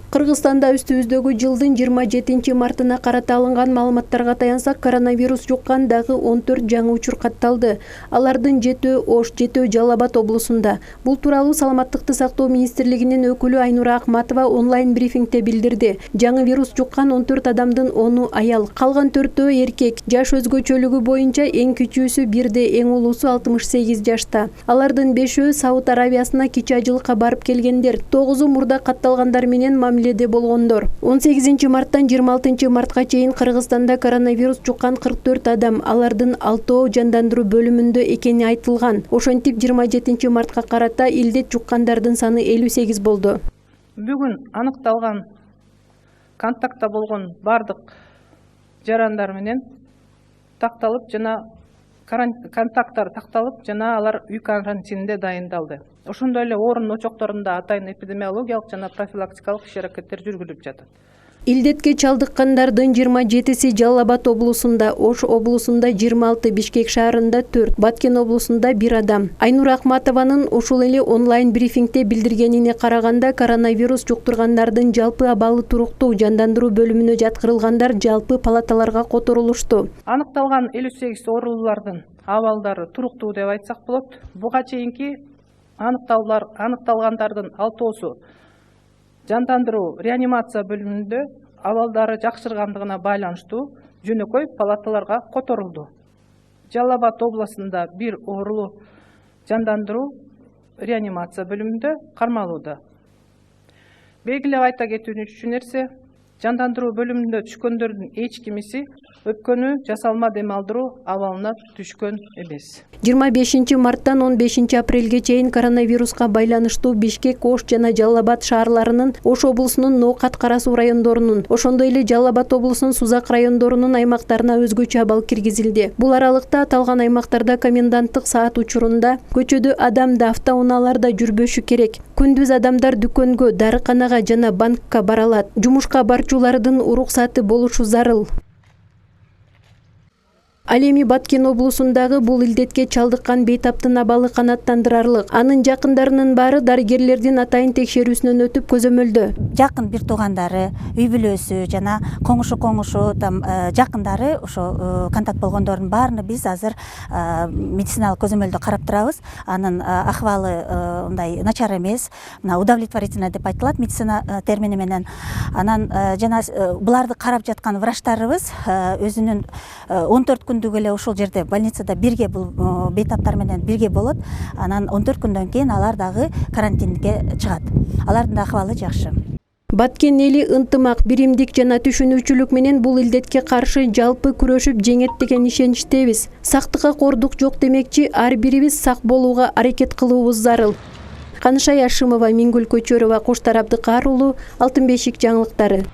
Кыргызстанда үстүбүздөгү жылдын 27 мартына карата алынган маалыматтарга таянсак, коронавирус жуккан дагы 14 жаңы учур катталды. Алардын 7 Ош, 7 Жалал Абад облусунда. Бул тууралуу Саламаттыкты сактоо министрлигинин өкүлү Айнура Акматова онлайн брифингде билдирди. Жаңы вирус жуккан 14 адамдын 10-у аял, калган 4-өө эркек. Жаш өзгөчөлүгү боюнча эң кичүүсү 1, эң улуусу 68 жашта. Алардын 5-өө Сауд Арабиясына кичи ажылыкка барып келгендер, 9-у мурда катталгандар менен мамиледе болгондор. 18 марттан 26 мартка чейин Кыргызстанда коронавирус жуккан 44 адам, алардын 6-өө жандандыруу бөлүмүндө экени айтылган. Ошентип 27 мартка карата илдет жуккандардын саны 58 болду. Бүгүн аныкталган контактта болгон бардык жарандар менен такталып жана контакттар такталып жана алар үй карантининде дайындалды. Ошондой эле орун очокторунда атайын эпидемиологиялык жана профилактикалык иш-аракеттер жүргүзүлүп жатат. Илдетке чалдыккандардын 27-си Жалал Абад облусунда, Ош облусунда 26, Бишкек шаарында 4, Баткен облусунда 1 адам. Айнура Акматованын ушул эле онлайн брифингде билдиргенине караганда, коронавирус жуктургандардын жалпы абалы туруктуу, жандандыруу бөлүмүнө жаткырылгандар жалпы палаталарга которулушту. Аныкталган 58 оорулуулардын абалдары туруктуу деп айтсак болот. Буга чейинки аныкталгандардын 6-оосу жандандыруу реанимация бөлүмүндө абалдары жакшыргандыгына байланыштуу жөнөкөй палаталарга которулду. Жалал Абад областында 1 оорулуу жандандыруу реанимация бөлүмүндө кармалууда. Белгилеп айта кетүүчү нерсе, жандандыруу бөлүмүндө түшкөндөрдүн эч кимиси өпкөнү жасалма дем алдыруу абалына түшкөн эмес. 25 марттан 15 апрелге чейин коронавируска байланыштуу Бишкек, Ош жана Жалал Абад шаарларынын, Ош облусунун Ноокат, Кара Суу райондорунун, ошондой эле Жалал Абад облусунун Сузак райондорунун аймактарына өзгөчө абал киргизилди. Бул аралыкта аталган аймактарда коменданттык саат учурунда көчөдө адам да, автоунаалар да жүрбөшү керек. Күндүз адамдар дүкөнгө, дарыканага жана банкка бара алат. Жумушка барчулардын уруксаты болушу зарыл. Ал эми Баткен облусундагы бул илдетке чалдыккан бейтаптын абалы канааттандырарлык. Анын жакындарынын баары дарыгерлердин атайын текшерүүсүнөн өтүп көзөмөлдө. Жакын бир туугандары, үй бүлөсү жана коңушу жакындары ошо контакт болгондордун баарына биз азыр медициналык көзөмөлдө карап турабыз. Анын акыбалы мындай начар эмес, мына удовлетворительно деп айтылат медицина термини менен. Анан жана буларды карап жаткан врачтарыбыз өзүнүн 14 күндүк эле ушул жерде больницада бирге бул бейтаптар менен бирге болот. Анан 14 күндөн кийин алар дагы карантинге чыгат. Алардын да акыбалы жакшы. Баткен эли ынтымак, биримдик жана түшүнүүчүлүк менен бул илдетке каршы жалпы күрөшүп жеңет деген ишеничтебиз. Сактыкка кордук жок демекчи, ар бирибиз сак болууга аракет кылуубуз зарыл. Канышай Ашимова, Мингүл Көчөрова, Куштар Абдыкар уулу, Алтын бешик жаңылыктары.